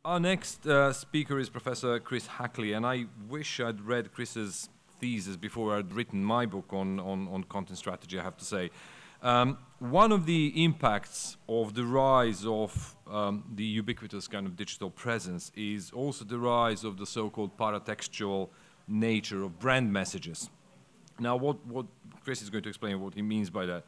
Our next speaker is Professor Chris Hackley, and I wish I'd read Chris's thesis before I'd written my book on content strategy, I have to say. One of the impacts of the rise of the ubiquitous kind of digital presence is also the rise of the so-called paratextual nature of brand messages. Now, what Chris is going to explain what he means by that.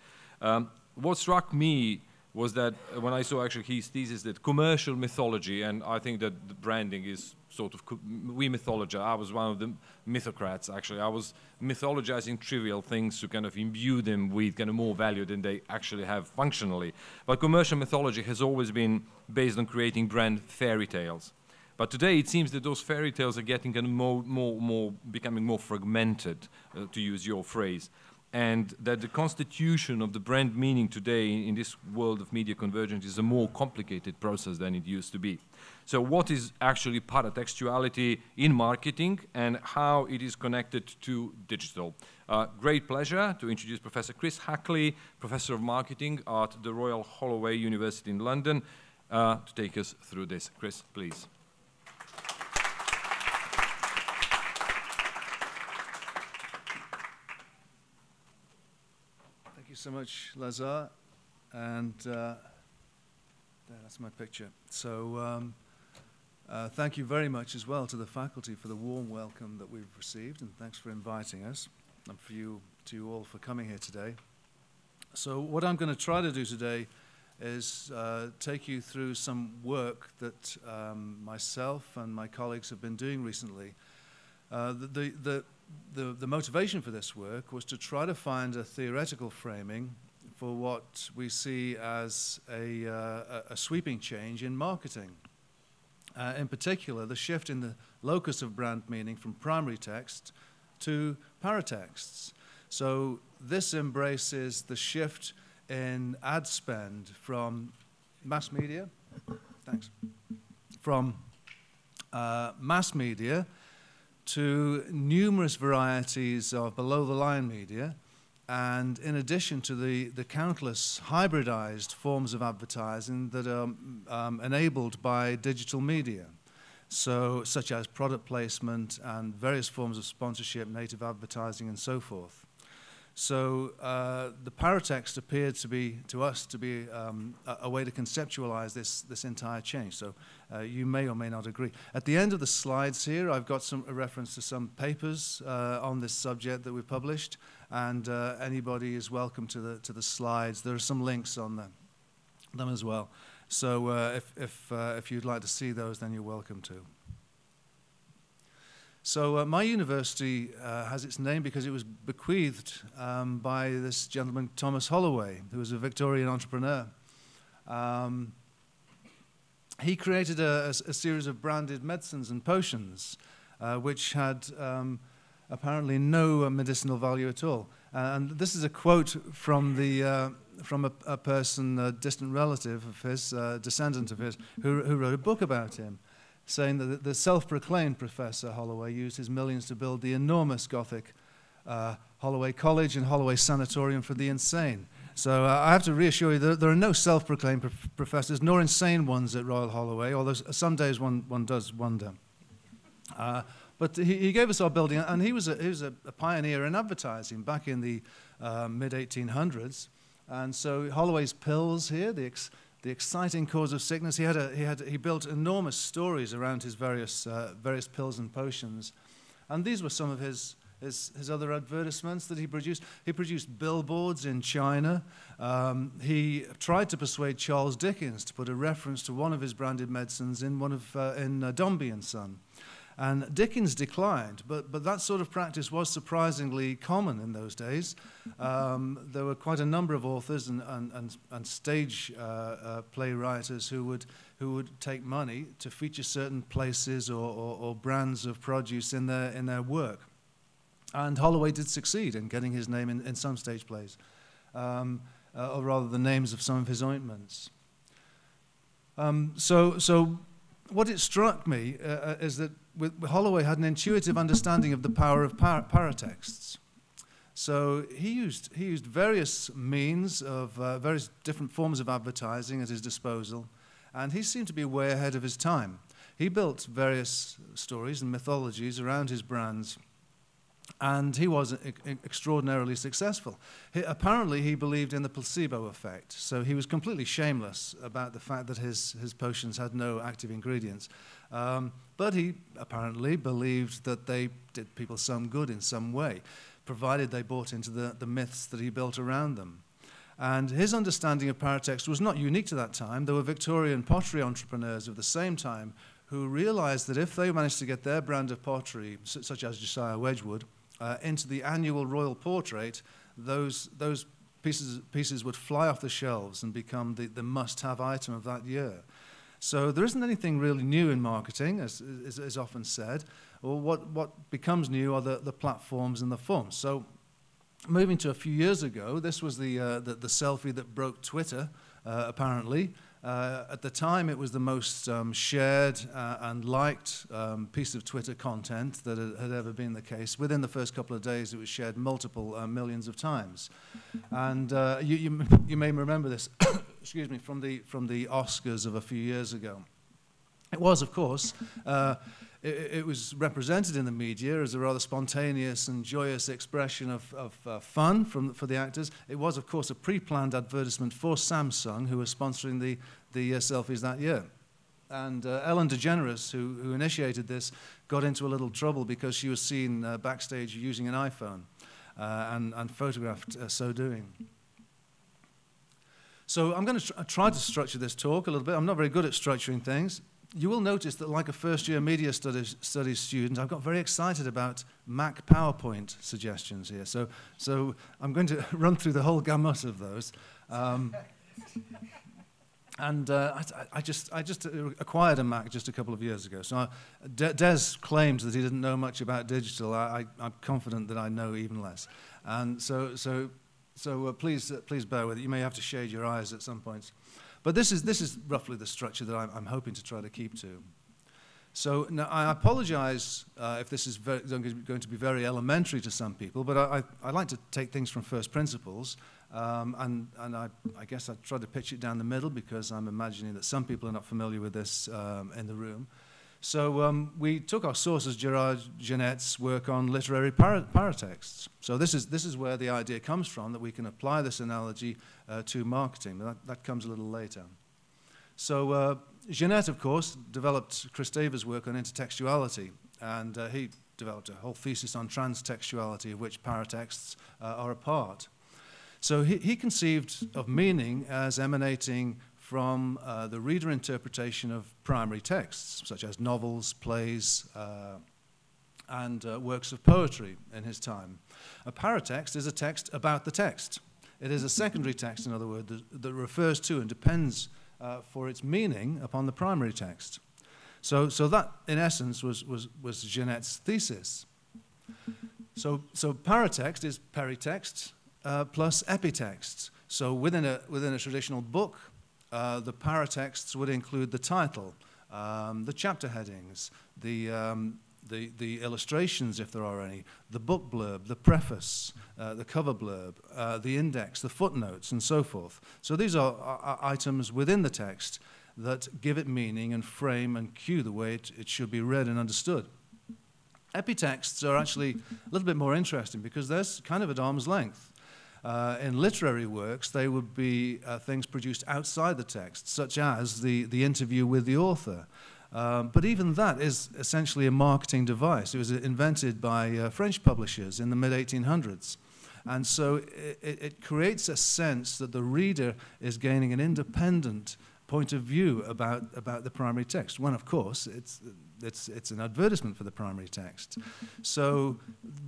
What struck me was that when I saw actually his thesis that commercial mythology, and I think that the branding is sort of, we mythologize. I was one of the mythocrats, actually. I was mythologizing trivial things to kind of imbue them with kind of more value than they actually have functionally. But commercial mythology has always been based on creating brand fairy tales. But today it seems that those fairy tales are getting kind of becoming more fragmented, to use your phrase. And that the constitution of the brand meaning today in this world of media convergence is a more complicated process than it used to be. So what is actually paratextuality in marketing and how it is connected to digital? Great pleasure to introduce Professor Chris Hackley, Professor of Marketing at the Royal Holloway University in London, to take us through this. Chris, please. So much, Lazar, and that's my picture. So thank you very much as well to the faculty for the warm welcome that we've received, and thanks for inviting us, and to you all for coming here today. So what I'm going to try to do today is take you through some work that myself and my colleagues have been doing recently. The motivation for this work was to try to find a theoretical framing for what we see as a sweeping change in marketing. In particular, the shift in the locus of brand meaning from primary text to paratexts. So this embraces the shift in ad spend from mass media, mass media to numerous varieties of below-the-line media, and in addition to the countless hybridized forms of advertising that are enabled by digital media, such as product placement and various forms of sponsorship, native advertising, and so forth. So the paratext appeared to us to be a way to conceptualize this entire change. So you may or may not agree. At the end of the slides here, I've got a reference to some papers on this subject that we've published, and anybody is welcome to the slides. There are some links on them as well. So if you'd like to see those, then you're welcome to. So my university has its name because it was bequeathed by this gentleman, Thomas Holloway, who was a Victorian entrepreneur. He created a series of branded medicines and potions, which had apparently no medicinal value at all. And this is a quote from a person, a distant relative of his, descendant of his, who wrote a book about him, saying that the self-proclaimed Professor Holloway used his millions to build the enormous Gothic Holloway College and Holloway Sanatorium for the insane. So I have to reassure you that there are no self-proclaimed professors, nor insane ones at Royal Holloway, although some days one does wonder. But he gave us our building, and he was a pioneer in advertising back in the mid-1800s. And so Holloway's pills here, the exciting cause of sickness. He built enormous stories around his various pills and potions, and these were some of his other advertisements that he produced. He produced billboards in China. He tried to persuade Charles Dickens to put a reference to one of his branded medicines in Dombey and Son. And Dickens declined, but that sort of practice was surprisingly common in those days. There were quite a number of authors and stage play writers who would take money to feature certain places or brands of produce in their work. And Holloway did succeed in getting his name in some stage plays, or rather the names of some of his ointments. So what it struck me is that Holloway had an intuitive understanding of the power of paratexts. So he used various means of various different forms of advertising at his disposal, and he seemed to be way ahead of his time. he built various stories and mythologies around his brands, and he was extraordinarily successful. Apparently, he believed in the placebo effect, so he was completely shameless about the fact that his potions had no active ingredients. But he apparently believed that they did people some good in some way, provided they bought into the myths that he built around them. And his understanding of Paratexts was not unique to that time. There were Victorian pottery entrepreneurs of the same time who realized that if they managed to get their brand of pottery, such as Josiah Wedgwood, into the annual royal portrait, those pieces would fly off the shelves and become the must-have item of that year. So there isn't anything really new in marketing, as is often said. Or what becomes new are the platforms and the forms. So moving to a few years ago, this was the selfie that broke Twitter, apparently. At the time, it was the most shared and liked piece of Twitter content that had ever been the case. Within the first couple of days, it was shared multiple millions of times. And you may remember this, excuse me, from the Oscars of a few years ago. It was, of course, it was represented in the media as a rather spontaneous and joyous expression of fun for the actors. It was, of course, a pre-planned advertisement for Samsung, who was sponsoring the selfies that year. And Ellen DeGeneres, who initiated this, got into a little trouble because she was seen backstage using an iPhone and photographed so doing. So I'm going to try to structure this talk a little bit. I'm not very good at structuring things. You will notice that, like a first-year media studies student, I've got very excited about Mac PowerPoint suggestions here. So I'm going to run through the whole gamut of those. I just acquired a Mac just a couple of years ago. So Des claimed that he didn't know much about digital. I'm confident that I know even less. And so please bear with it. You may have to shade your eyes at some points. But this is roughly the structure that I'm hoping to try to keep to. So now I apologize if this is going to be very elementary to some people, but I like to take things from first principles, and I guess I try to pitch it down the middle because I'm imagining that some people are not familiar with this in the room. So we took our source as Gerard Genette's work on literary paratexts. So this is where the idea comes from, that we can apply this analogy to marketing. That comes a little later. So Genette, of course, developed Kristeva's work on intertextuality, and he developed a whole thesis on transtextuality, of which paratexts are a part. So he conceived of meaning as emanating from the reader interpretation of primary texts, such as novels, plays, and works of poetry in his time. A paratext is a text about the text. It is a secondary text, in other words, that refers to and depends for its meaning upon the primary text. So that, in essence, was Genette's thesis. So paratext is peritext plus epitext. So within a traditional book, the paratexts would include the title, the chapter headings, the illustrations, if there are any, the book blurb, the preface, the cover blurb, the index, the footnotes, and so forth. So these are items within the text that give it meaning and frame and cue the way it should be read and understood. Epitexts are actually a little bit more interesting because they're kind of at arm's length. In literary works, they would be things produced outside the text, such as the interview with the author. But even that is essentially a marketing device. It was invented by French publishers in the mid-1800s. And so it creates a sense that the reader is gaining an independent point of view about the primary text, when, of course, it's an advertisement for the primary text. So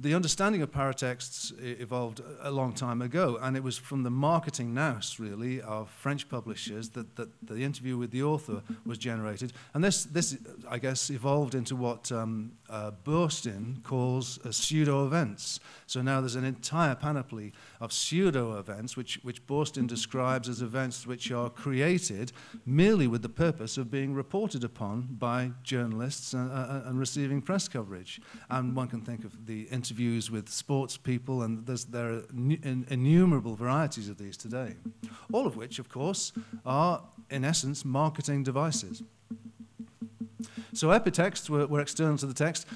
the understanding of paratexts evolved a long time ago, and it was from the marketing nous, really, of French publishers that the interview with the author was generated. And this I guess, evolved into what Burstyn calls pseudo-events. So now there's an entire panoply of pseudo-events, which Burstyn describes as events which are created merely with the purpose of being reported upon by journalists and receiving press coverage. And one can think of the interviews with sports people, and there are innumerable varieties of these today, all of which, of course, are, in essence, marketing devices. So epitexts were external to the text.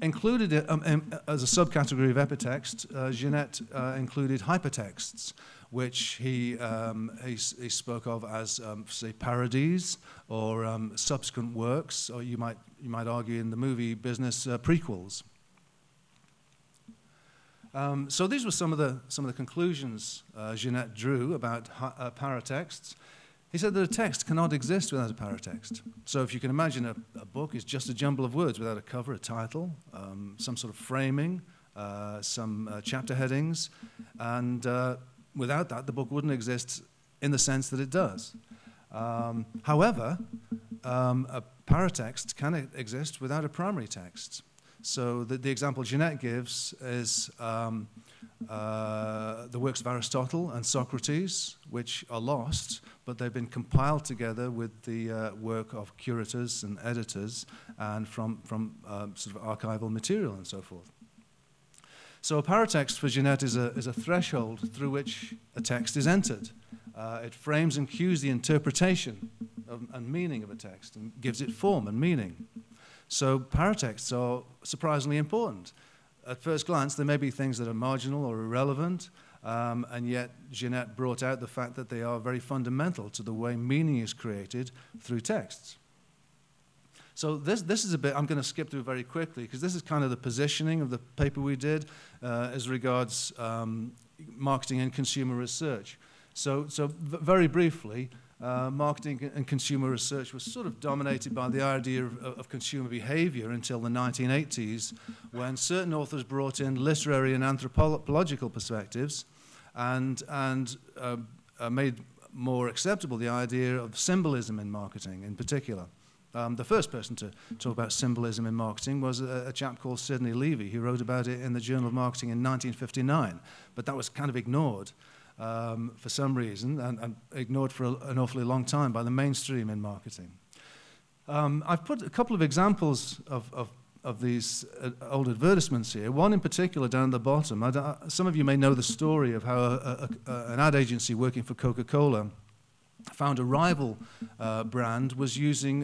Included as a subcategory of epitext, Genet included hypertexts, which he spoke of as, say, parodies or subsequent works, or you might argue in the movie business, prequels. So these were some of the conclusions Genet drew about paratexts. He said that a text cannot exist without a paratext. So if you can imagine a book is just a jumble of words without a cover, a title, some sort of framing, some chapter headings, and without that, the book wouldn't exist in the sense that it does. However, a paratext can exist without a primary text. So the example Genet gives is the works of Aristotle and Socrates, which are lost, but they've been compiled together with the work of curators and editors and from sort of archival material and so forth. So a paratext for Genet is a threshold through which a text is entered. It frames and cues the interpretation and meaning of a text and gives it form and meaning. So paratexts are surprisingly important. At first glance, there may be things that are marginal or irrelevant, and yet Genet brought out the fact that they are very fundamental to the way meaning is created through texts. So this is a bit, I'm going to skip through very quickly, because this is kind of the positioning of the paper we did as regards marketing and consumer research. So very briefly, marketing and consumer research was sort of dominated by the idea of consumer behavior until the 1980s, when certain authors brought in literary and anthropological perspectives and made more acceptable the idea of symbolism in marketing in particular. The first person to talk about symbolism in marketing was a chap called Sidney Levy. He wrote about it in the Journal of Marketing in 1959, but that was kind of ignored for some reason, and ignored for an awfully long time by the mainstream in marketing. I've put a couple of examples of these old advertisements here. One in particular down at the bottom. Some of you may know the story of how an ad agency working for Coca-Cola found a rival brand was using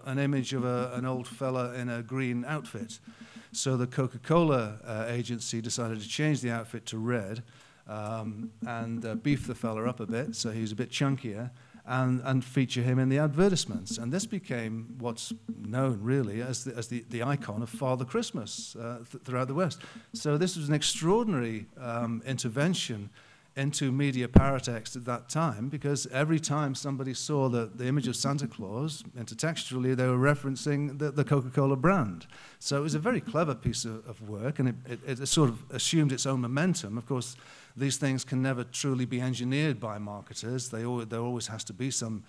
an image of an old fella in a green outfit. So the Coca-Cola agency decided to change the outfit to red, and beef the fella up a bit so he's a bit chunkier, and feature him in the advertisements. And this became what's known really as the icon of Father Christmas throughout the West. So this was an extraordinary intervention into media paratext at that time, because every time somebody saw the image of Santa Claus, intertextually they were referencing the Coca-Cola brand. So it was a very clever piece of work, and it sort of assumed its own momentum. Of course, these things can never truly be engineered by marketers. There always has to be some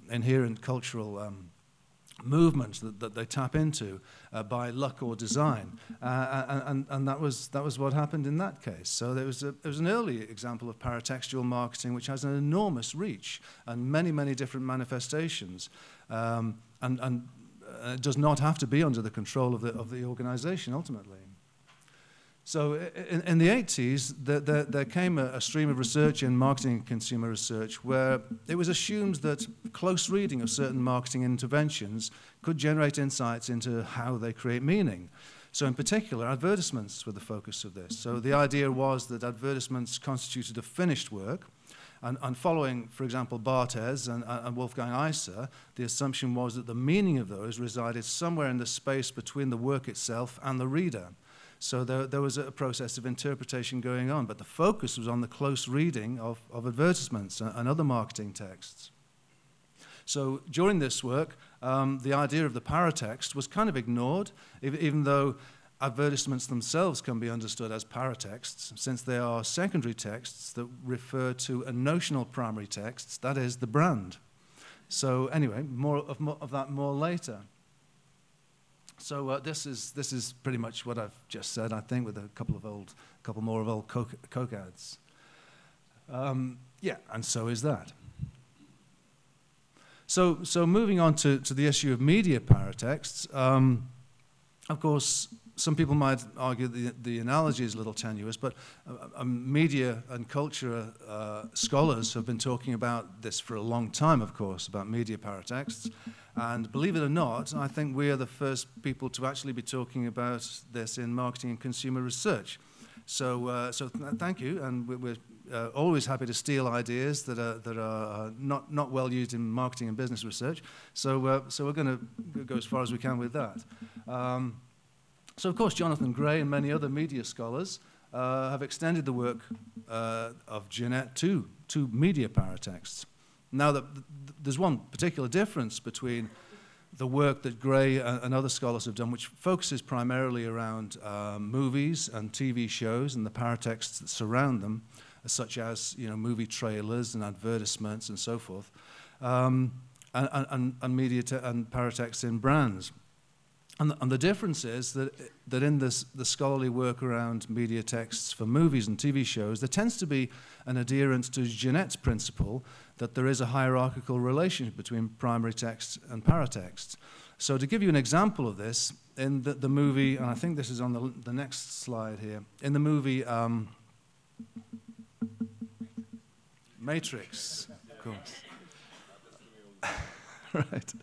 inherent cultural movement that they tap into by luck or design, and that was what happened in that case. So there was an early example of paratextual marketing which has an enormous reach and many different manifestations, and it does not have to be under the control of the organization ultimately. So in the 80s, there came a stream of research in marketing and consumer research where it was assumed that close reading of certain marketing interventions could generate insights into how they create meaning. So in particular, advertisements were the focus of this. So the idea was that advertisements constituted a finished work, and following, for example, Barthes and Wolfgang Iser, the assumption was that the meaning of those resided somewhere in the space between the work itself and the reader. So there was a process of interpretation going on, but the focus was on the close reading of advertisements and other marketing texts. So during this work, the idea of the paratext was kind of ignored, even though advertisements themselves can be understood as paratexts, since they are secondary texts that refer to a notional primary text, that is, the brand. So anyway, more of that later. So this is pretty much what I've just said, I think, with a couple more of old Coke ads. Yeah, and so is that. So moving on to the issue of media paratexts, of course, some people might argue the analogy is a little tenuous, but media and culture scholars have been talking about this for a long time, of course, about media paratexts. And believe it or not, I think we are the first people to actually be talking about this in marketing and consumer research. So thank you, and we're always happy to steal ideas that are not well used in marketing and business research. So we're going to go as far as we can with that. So of course, Jonathan Gray and many other media scholars have extended the work of Jeanette to media paratexts. Now, there's one particular difference between the work that Gray and other scholars have done, which focuses primarily around movies and TV shows and the paratexts that surround them, such as movie trailers and advertisements and so forth, and media and paratexts in brands. And the difference is that in the scholarly work around media texts for movies and TV shows, there tends to be an adherence to Jeanette's principle that there is a hierarchical relationship between primary text and paratexts. So to give you an example of this, in the movie, and I think this is on the next slide here, in the movie Matrix, of course. Right.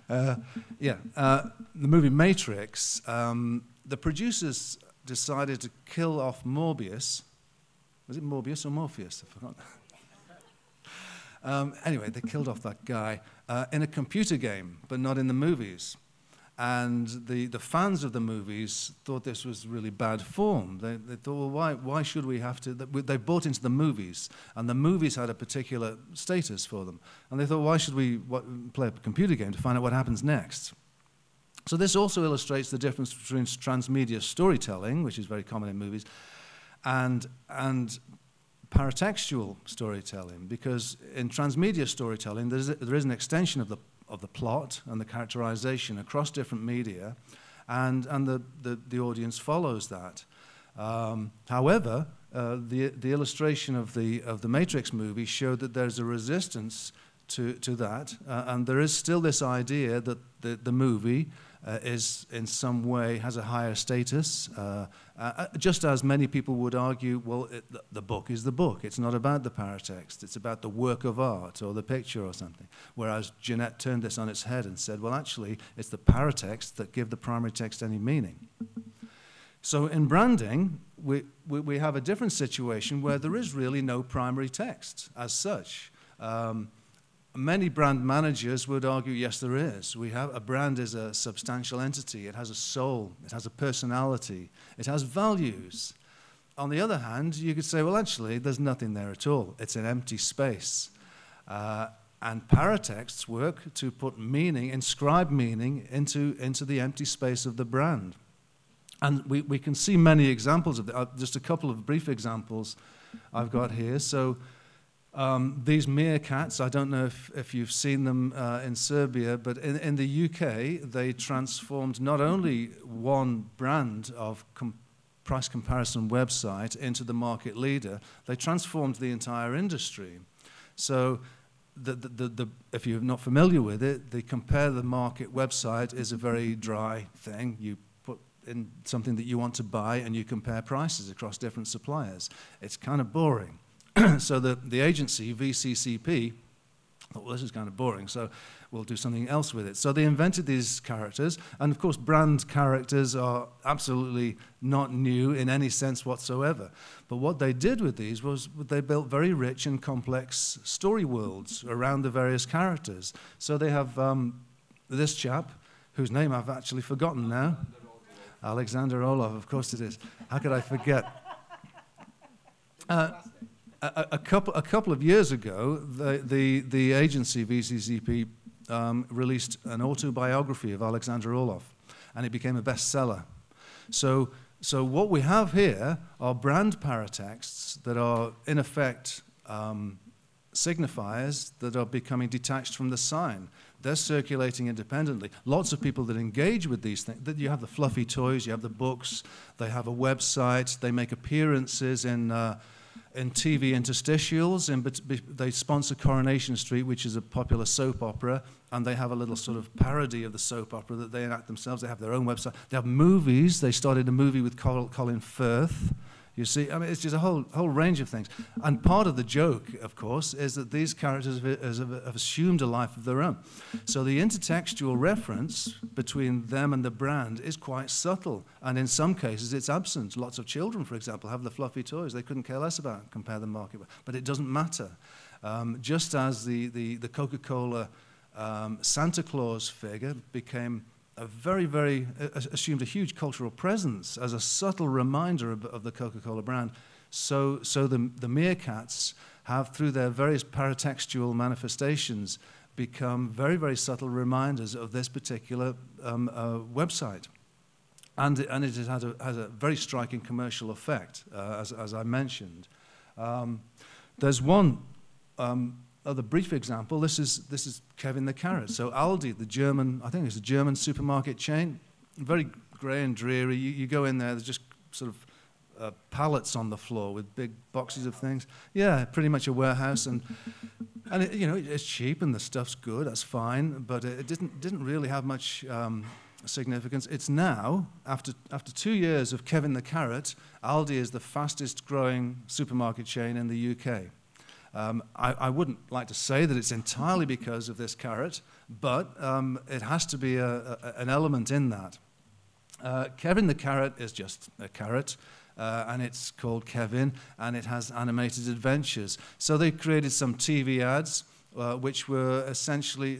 The movie Matrix, the producers decided to kill off Morbius. Was it Morbius or Morpheus? I forgot. Anyway, they killed off that guy in a computer game, but not in the movies. And the fans of the movies thought this was really bad form. They thought, well, why should we have to? They bought into the movies, and the movies had a particular status for them. And they thought, why should we play a computer game to find out what happens next? So this also illustrates the difference between transmedia storytelling, which is very common in movies, and paratextual storytelling, because in transmedia storytelling, there is an extension of the plot and the characterization across different media, and the audience follows that. However, the illustration of the Matrix movie showed that there's a resistance to that, and there is still this idea that the movie is in some way has a higher status, just as many people would argue, well, the book is the book. It's not about the paratext. It's about the work of art or the picture or something. Whereas Jeanette turned this on its head and said, well, actually, it's the paratexts that give the primary text any meaning. So in branding, we have a different situation where there is really no primary text as such. Many brand managers would argue, yes, there is. A brand is a substantial entity. It has a soul. It has a personality. It has values. On the other hand, you could say, well, actually, there's nothing there at all. It's an empty space. And paratexts work to put meaning, inscribe meaning into the empty space of the brand. And we can see many examples of that. Just a couple of brief examples I've got here. So these meerkats, I don't know if you've seen them in Serbia, but in the UK, they transformed not only one brand of price comparison website into the market leader, they transformed the entire industry. So if you're not familiar with it, the Compare the Market website is a very dry thing. You put in something that you want to buy and you compare prices across different suppliers. It's kind of boring. So the agency, VCCP, thought, well, this is kind of boring, so we'll do something else with it. So they invented these characters, and of course brand characters are absolutely not new in any sense whatsoever. But what they did with these was they built very rich and complex story worlds around the various characters. So they have this chap, whose name I've actually forgotten now. Alexander Orlov, of course it is. How could I forget? A couple of years ago, the agency VCCP released an autobiography of Alexander Orlov, and it became a bestseller. So what we have here are brand paratexts that are in effect signifiers that are becoming detached from the sign. They're circulating independently. Lots of people that engage with these things, that you have the fluffy toys, you have the books, they have a website, they make appearances in TV interstitials. They sponsor Coronation Street, which is a popular soap opera, and they have a little sort of parody of the soap opera that they enact themselves. They have their own website. They have movies. They started a movie with Colin Firth, You see, I mean, it's just a whole range of things. And part of the joke, of course, is that these characters have assumed a life of their own. So the intertextual reference between them and the brand is quite subtle. And in some cases, it's absent. Lots of children, for example, have the fluffy toys they couldn't care less about, compare the market with. But it doesn't matter. Just as the Coca-Cola Santa Claus figure became assumed a huge cultural presence as a subtle reminder of the Coca-Cola brand. So the meerkats have, through their various paratextual manifestations, become very, very subtle reminders of this particular website. And it has a very striking commercial effect, as I mentioned. There's one other brief example. This is Kevin the Carrot. So Aldi, the German, I think it's a German supermarket chain, very grey and dreary. You go in there, there's just sort of pallets on the floor with big boxes of things. Yeah, pretty much a warehouse, and it, you know, it's cheap and the stuff's good. That's fine, but it didn't really have much significance. It's now, after 2 years of Kevin the Carrot, Aldi is the fastest growing supermarket chain in the UK. I wouldn't like to say that it's entirely because of this carrot, but it has to be an element in that. Kevin the Carrot is just a carrot, and it's called Kevin, and it has animated adventures. So they created some TV ads, which were essentially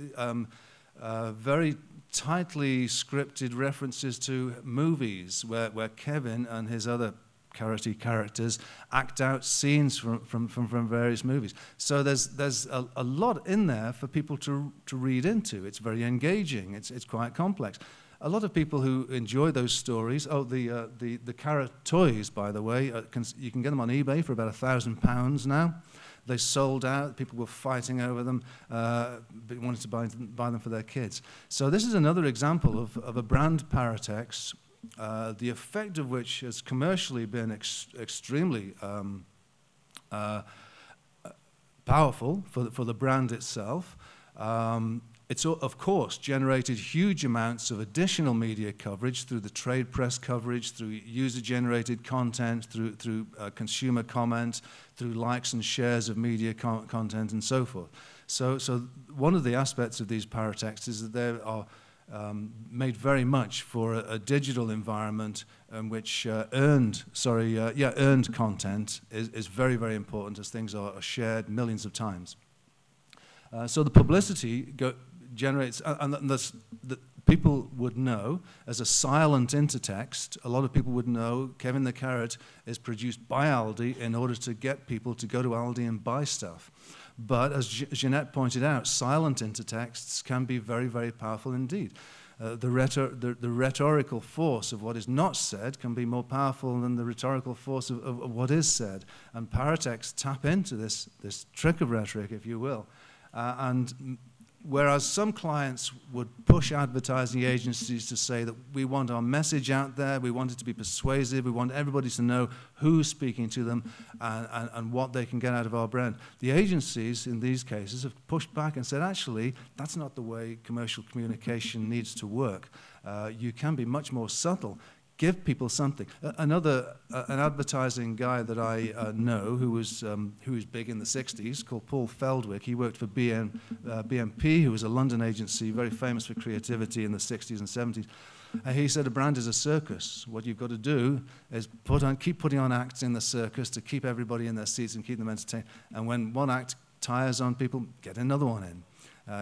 very tightly scripted references to movies where Kevin and his other carroty characters act out scenes from various movies. So there's a lot in there for people to read into. It's very engaging. It's quite complex. A lot of people who enjoy those stories. Oh, the carrot toys, by the way, you can get them on eBay for about £1,000 now. They sold out. People were fighting over them, wanted to buy them for their kids. So this is another example of a brand paratext, the effect of which has commercially been extremely powerful for the brand itself. It's, of course, generated huge amounts of additional media coverage through the trade press coverage, through user-generated content, through consumer comment, through likes and shares of media content, and so forth. So one of the aspects of these paratexts is that they are made very much for a digital environment in which earned content is very, very important, as things are shared millions of times. So the publicity generates, and that people would know as a silent intertext. A lot of people would know Kevin the Carrot is produced by Aldi in order to get people to go to Aldi and buy stuff. But as Jeanette pointed out, silent intertexts can be very, very powerful indeed. The rhetorical force of what is not said can be more powerful than the rhetorical force of what is said. And paratexts tap into this trick of rhetoric, if you will. And whereas some clients would push advertising agencies to say that we want our message out there, we want it to be persuasive, we want everybody to know who's speaking to them and what they can get out of our brand. The agencies in these cases have pushed back and said, actually, that's not the way commercial communication needs to work. You can be much more subtle. Give people something. An advertising guy that I know who was big in the 60s, called Paul Feldwick. He worked for BMP, who was a London agency, very famous for creativity in the 60s and 70s. He said a brand is a circus. What you've got to do is keep putting on acts in the circus to keep everybody in their seats and keep them entertained. And when one act tires on people, get another one in.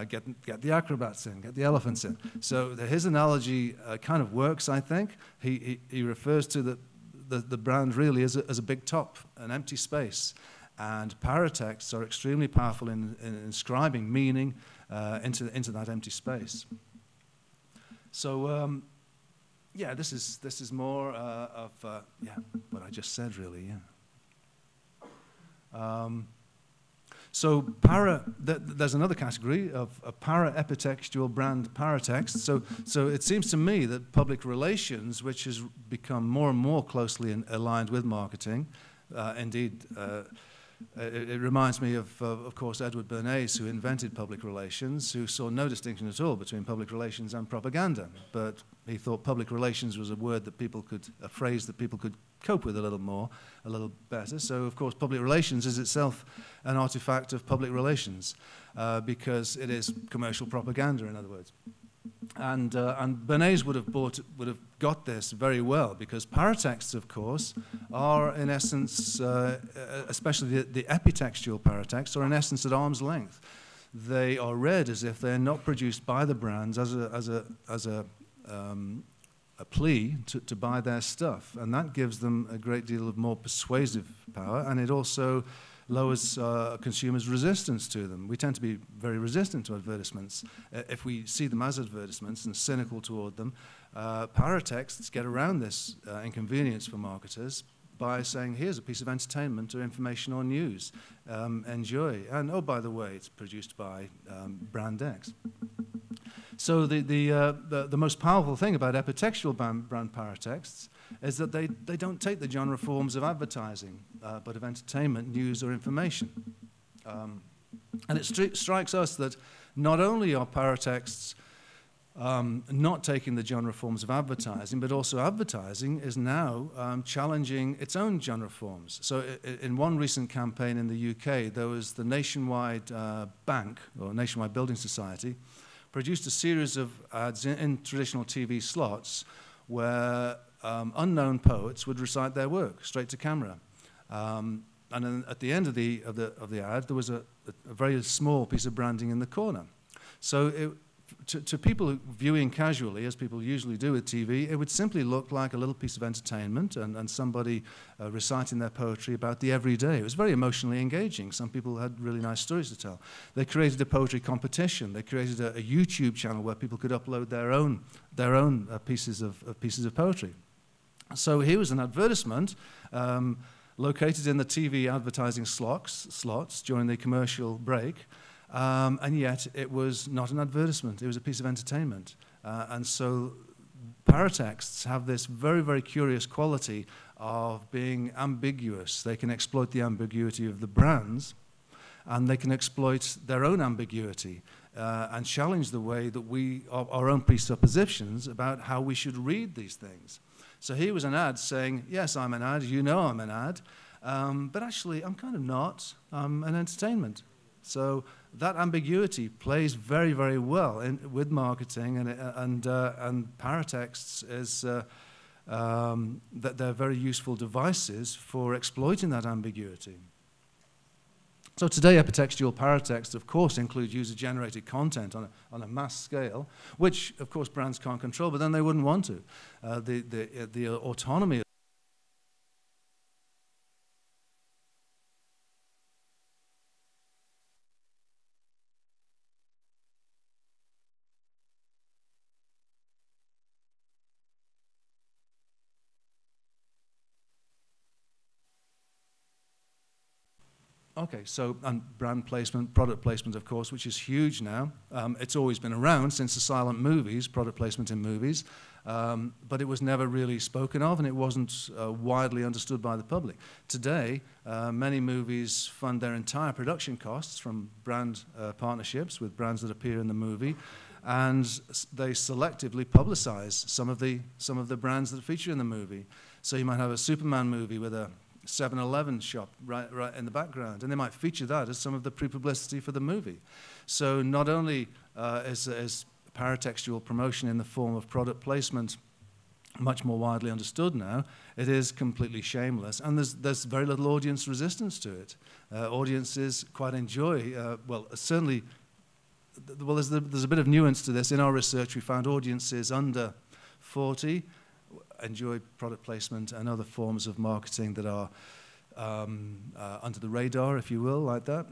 Get the acrobats in, get the elephants in. So his analogy kind of works, I think. He refers to the brand really as a big top, an empty space. And paratexts are extremely powerful in inscribing meaning into that empty space. So yeah, this is more of what I just said, really. Yeah. So there's another category of a para-epitextual brand paratext. So it seems to me that public relations, which has become more and more closely aligned with marketing, indeed it reminds me of course, Edward Bernays, who invented public relations, who saw no distinction at all between public relations and propaganda. But he thought public relations was a word that people could, a phrase that people could cope with a little more, a little better. So, of course, public relations is itself an artifact of public relations because it is commercial propaganda, in other words. And Bernays would have got this very well, because paratexts, of course, are in essence, especially the epitextual paratexts, are in essence at arm's length. They are read as if they're not produced by the brands as a plea to buy their stuff, and that gives them a great deal of more persuasive power, and it also lowers consumers' resistance to them. We tend to be very resistant to advertisements. If we see them as advertisements and cynical toward them, paratexts get around this inconvenience for marketers by saying, here's a piece of entertainment or information or news. Enjoy. And, oh, by the way, it's produced by brand X. So the most powerful thing about epitextual brand paratexts is that they don't take the genre forms of advertising, but of entertainment, news, or information. And it strikes us that not only are paratexts not taking the genre forms of advertising, but also advertising is now challenging its own genre forms. So in one recent campaign in the UK, there was the Nationwide Bank, or Nationwide Building Society, produced a series of ads in traditional TV slots where unknown poets would recite their work straight to camera. And then at the end of the ad, there was a very small piece of branding in the corner. So to people viewing casually, as people usually do with TV, it would simply look like a little piece of entertainment and somebody reciting their poetry about the everyday. It was very emotionally engaging. Some people had really nice stories to tell. They created a poetry competition. They created a YouTube channel where people could upload their own pieces of poetry. So here was an advertisement located in the TV advertising slots during the commercial break. And yet it was not an advertisement, it was a piece of entertainment. And so paratexts have this very, very curious quality of being ambiguous. They can exploit the ambiguity of the brands, and they can exploit their own ambiguity and challenge the way that our own presuppositions about how we should read these things. So here was an ad saying, yes, I'm an ad, you know I'm an ad, but actually I'm kind of not, I'm an entertainment. So that ambiguity plays very, very well with marketing, and paratexts is that they're very useful devices for exploiting that ambiguity. So today, epitextual paratexts, of course, include user-generated content on a mass scale, which, of course, brands can't control, but then they wouldn't want to. The autonomy Okay, so and brand placement, product placement, of course, which is huge now. It's always been around since the silent movies, product placement in movies, but it was never really spoken of, and it wasn't widely understood by the public. Today, many movies fund their entire production costs from brand partnerships with brands that appear in the movie, and they selectively publicize some of the brands that feature in the movie. So you might have a Superman movie with a 7-Eleven shop right in the background, and they might feature that as some of the pre-publicity for the movie. So not only is paratextual promotion in the form of product placement much more widely understood now, it is completely shameless, and there's very little audience resistance to it. Audiences quite enjoy, well, certainly, well, there's a bit of nuance to this. In our research, we found audiences under 40 enjoy product placement and other forms of marketing that are under the radar, if you will, like that.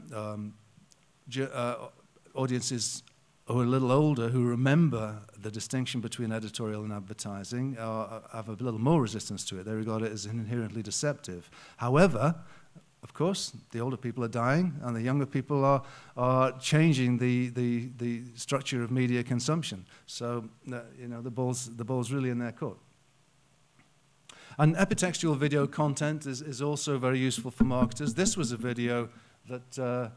Audiences who are a little older, who remember the distinction between editorial and advertising, have a little more resistance to it. They regard it as inherently deceptive. However, of course, the older people are dying, and the younger people are changing the structure of media consumption. So, you know, the ball's really in their court. And epitextual video content is also very useful for marketers. This was a video that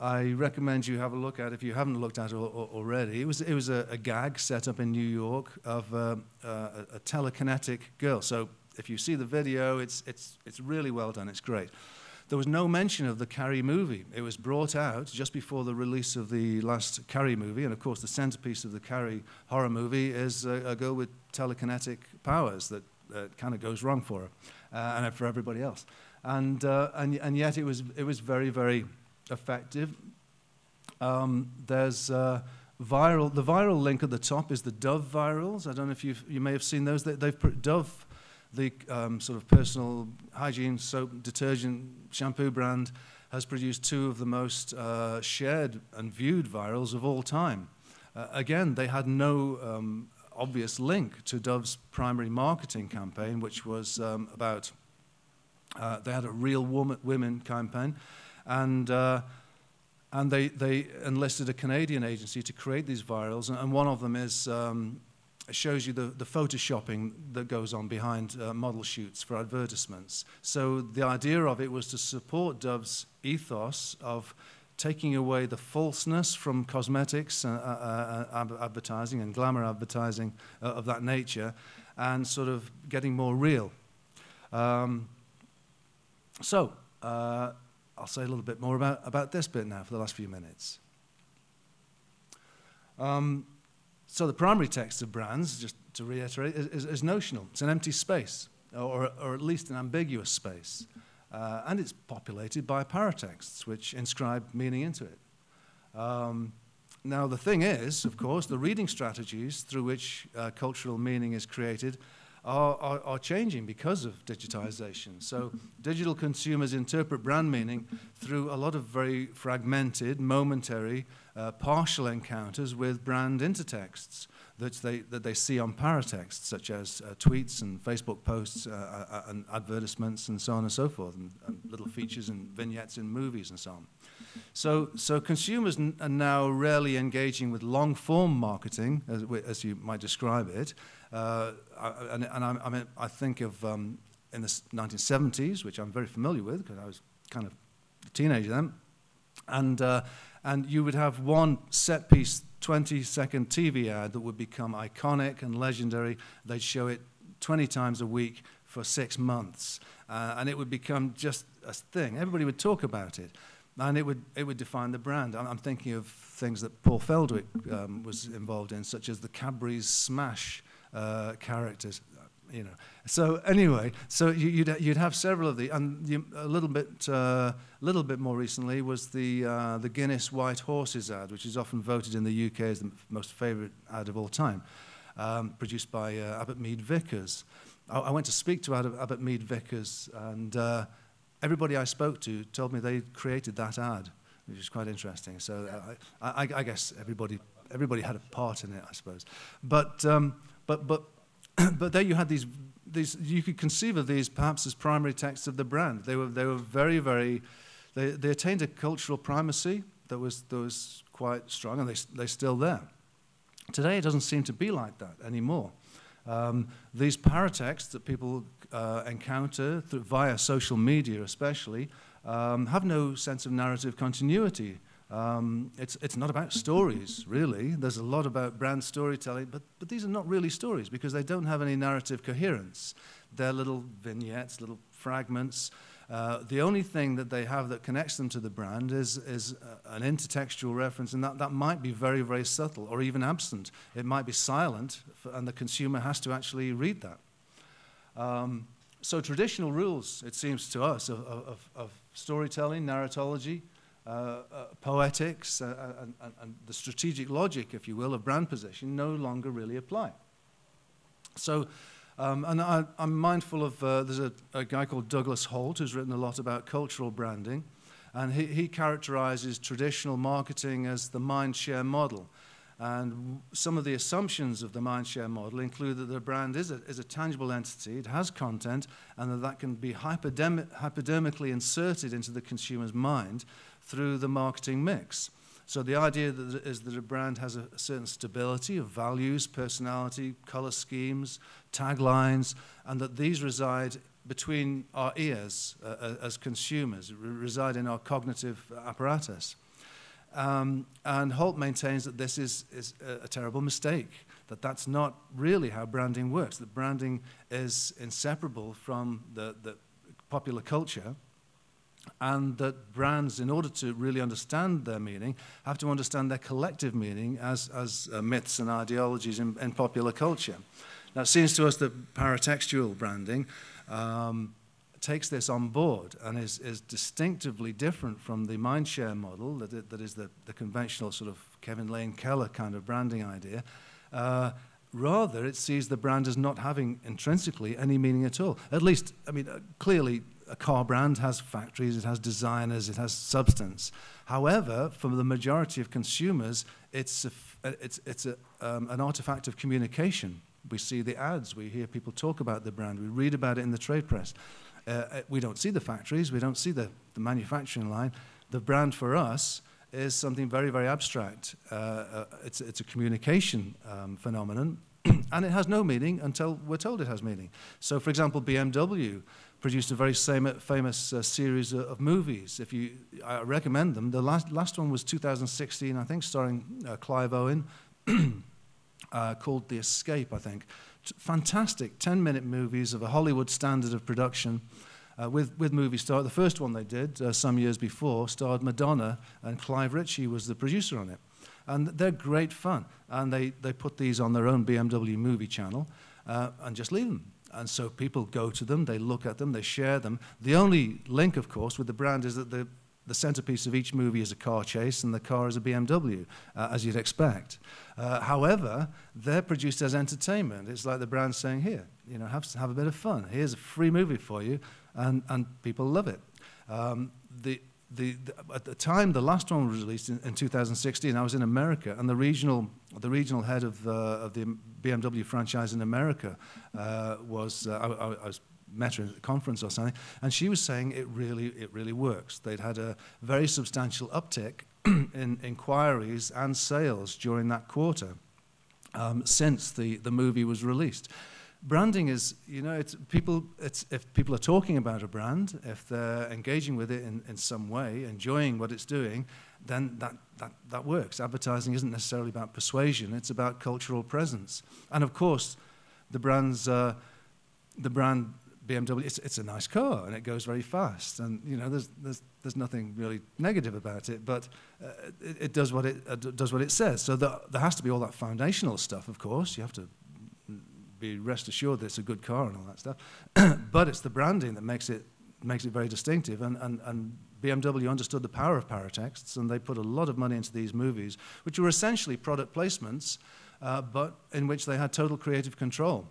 I recommend you have a look at if you haven't looked at it already. It was a gag set up in New York of a telekinetic girl. So if you see the video, it's really well done. It's great. There was no mention of the Carrie movie. It was brought out just before the release of the last Carrie movie, and of course the centerpiece of the Carrie horror movie is a girl with telekinetic powers that kind of goes wrong for her and for everybody else. And yet it was very, very effective. There's the viral link at the top is the Dove virals. I don't know if you may have seen those. They've put Dove, the sort of personal hygiene soap, detergent, shampoo brand, has produced 2 of the most shared and viewed virals of all time. Again, they had no obvious link to Dove's primary marketing campaign, which was about, they had a real women campaign, and they enlisted a Canadian agency to create these virals, and one of them is shows you the photoshopping that goes on behind model shoots for advertisements. So the idea of it was to support Dove's ethos of taking away the falseness from cosmetics advertising and glamour advertising of that nature, and sort of getting more real. So I'll say a little bit more about this bit now for the last few minutes. So the primary text of brands, just to reiterate, is notional. It's an empty space, or at least an ambiguous space. And it's populated by paratexts, which inscribe meaning into it. Now, the thing is, of course, the reading strategies through which cultural meaning is created are changing because of digitization. So digital consumers interpret brand meaning through a lot of very fragmented, momentary, partial encounters with brand intertexts that they see on paratexts, such as tweets and Facebook posts and advertisements and so on and so forth, and little features and vignettes in movies and so on. So consumers are now rarely engaging with long-form marketing, as you might describe it. I think of in the 1970s, which I'm very familiar with because I was kind of a teenager then, and you would have one set-piece 20-second TV ad that would become iconic and legendary. They'd show it 20 times a week for 6 months, and it would become just a thing. Everybody would talk about it, and it would define the brand. I'm thinking of things that Paul Feldwick was involved in, such as the Cadbury's Smash characters, you know. So anyway, so you'd have several of the, and a little bit more recently was the Guinness White Horses ad, which is often voted in the UK as the most favourite ad of all time, produced by Abbott Mead Vickers. I went to speak to Abbott Mead Vickers, and everybody I spoke to told me they created that ad, which is quite interesting. So I guess everybody had a part in it, I suppose. But there you had these. You could conceive of these perhaps as primary texts of the brand. They were very, very. They attained a cultural primacy that was quite strong, and they're still there. Today, it doesn't seem to be like that anymore. These paratexts that people encounter via social media, especially, have no sense of narrative continuity. It's not about stories, really. There's a lot about brand storytelling, but these are not really stories because they don't have any narrative coherence. They're little vignettes, little fragments. The only thing that they have that connects them to the brand is an intertextual reference, and that might be very, very subtle or even absent. It might be silent, and the consumer has to actually read that. So traditional rules, it seems to us, of storytelling, narratology, poetics, and the strategic logic, if you will, of brand position no longer really apply. So, and I'm mindful of, there's a guy called Douglas Holt who's written a lot about cultural branding, and he characterizes traditional marketing as the mindshare model. And some of the assumptions of the mindshare model include that the brand is a tangible entity, it has content, and that can be hypodermically inserted into the consumer's mind through the marketing mix. So the idea is that a brand has a certain stability of values, personality, color schemes, taglines, and that these reside between our ears as consumers, reside in our cognitive apparatus. And Holt maintains that this is a terrible mistake, that that's not really how branding works, that branding is inseparable from the popular culture, and that brands, in order to really understand their meaning, have to understand their collective meaning as myths and ideologies in popular culture. Now, it seems to us that paratextual branding takes this on board and is distinctively different from the mindshare model that is the conventional sort of Kevin Lane Keller kind of branding idea. Rather, it sees the brand as not having intrinsically any meaning at all. At least, I mean, clearly a car brand has factories, it has designers, it has substance. However, for the majority of consumers, it's an artifact of communication. We see the ads, we hear people talk about the brand, we read about it in the trade press. We don't see the factories, we don't see the manufacturing line. The brand for us is something very, very abstract. It's a communication phenomenon, and it has no meaning until we're told it has meaning. So, for example, BMW produced a very famous series of movies. I recommend them. The last one was 2016, I think, starring Clive Owen, called The Escape, I think. Fantastic 10-minute movies of a Hollywood standard of production. With movie star. The first one they did some years before starred Madonna, and Clive Ritchie was the producer on it. And they're great fun. And they put these on their own BMW movie channel and just leave them. And so people go to them, they look at them, they share them. The only link, of course, with the brand is that the centerpiece of each movie is a car chase, and the car is a BMW, as you'd expect. However, they're produced as entertainment. It's like the brand saying, here, you know, have a bit of fun. Here's a free movie for you, and people love it. At the time the last one was released in 2016, I was in America, and the regional head of the BMW franchise in America I met her at a conference or something, and she was saying it really works. They'd had a very substantial uptick in inquiries and sales during that quarter since the movie was released. Branding is, you know, if people are talking about a brand, if they're engaging with it in some way, enjoying what it's doing, then that works. Advertising isn't necessarily about persuasion, it's about cultural presence. And of course, the brand BMW, it's a nice car and it goes very fast, and you know there's nothing really negative about it, but it does what it says. So there has to be all that foundational stuff, of course. You have to be rest assured that it's a good car and all that stuff, but it's the branding that makes it very distinctive. And BMW understood the power of Paratexts, and they put a lot of money into these movies, which were essentially product placements, but in which they had total creative control.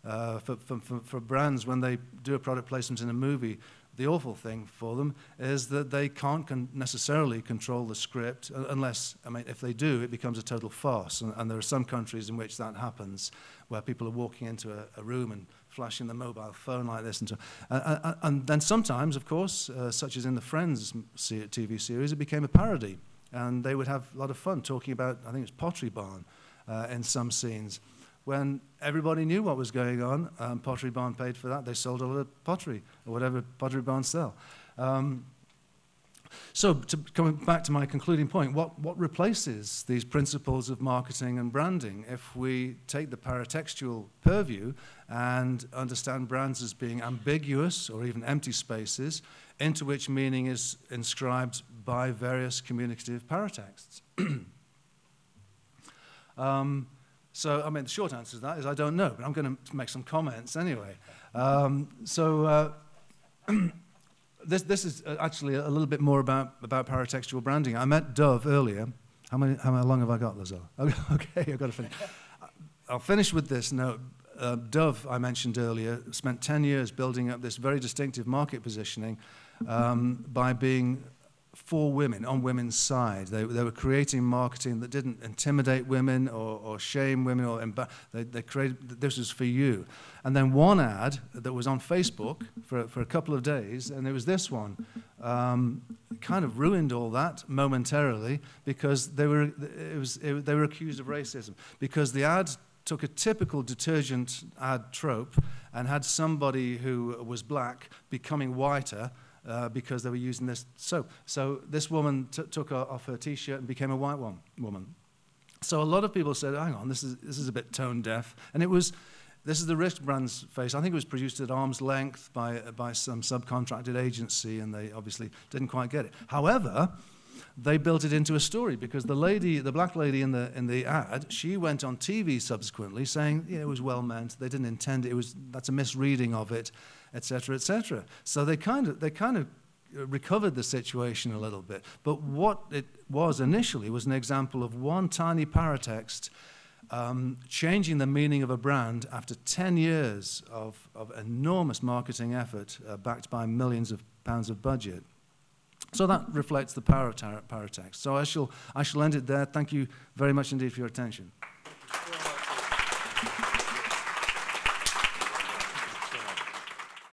For brands, when they do a product placement in a movie, the awful thing for them is that they can't necessarily control the script unless, I mean, if they do, it becomes a total farce. And there are some countries in which that happens, where people are walking into a room and flashing the mobile phone like this. And then sometimes, of course, such as in the Friends TV series, it became a parody. And they would have a lot of fun talking about, I think it was Pottery Barn in some scenes. When everybody knew what was going on, Pottery Barn paid for that. They sold a lot of pottery, or whatever Pottery Barns sell. So coming back to my concluding point, what replaces these principles of marketing and branding if we take the paratextual purview and understand brands as being ambiguous or even empty spaces into which meaning is inscribed by various communicative paratexts? So, I mean, the short answer to that is I don't know, but I'm going to make some comments anyway. This is actually a little bit more about paratextual branding. I met Dove earlier. How long have I got, Lazar? Okay, I've got to finish. I'll finish with this note. Dove, I mentioned earlier, spent 10 years building up this very distinctive market positioning by being for women, on women's side. They were creating marketing that didn't intimidate women or shame women. They created, this was for you. And then one ad that was on Facebook for a couple of days, and it was this one, kind of ruined all that momentarily because they were accused of racism. Because the ad took a typical detergent ad trope and had somebody who was black becoming whiter, because they were using this soap. So this woman took off her T-shirt and became a white woman. So a lot of people said, hang on, this is a bit tone deaf. And this is the Risk brand's face. I think it was produced at arm's length by some subcontracted agency, and they obviously didn't quite get it. However, they built it into a story because the black lady in the ad, she went on TV subsequently saying, it was well meant, they didn't intend it, that's a misreading of it, etc., etc. So they kind of recovered the situation a little bit. But what it was initially was an example of one tiny paratext changing the meaning of a brand after 10 years of enormous marketing effort backed by millions of pounds of budget. So that reflects the power of Paratexts. So I shall end it there. Thank you very much indeed for your attention.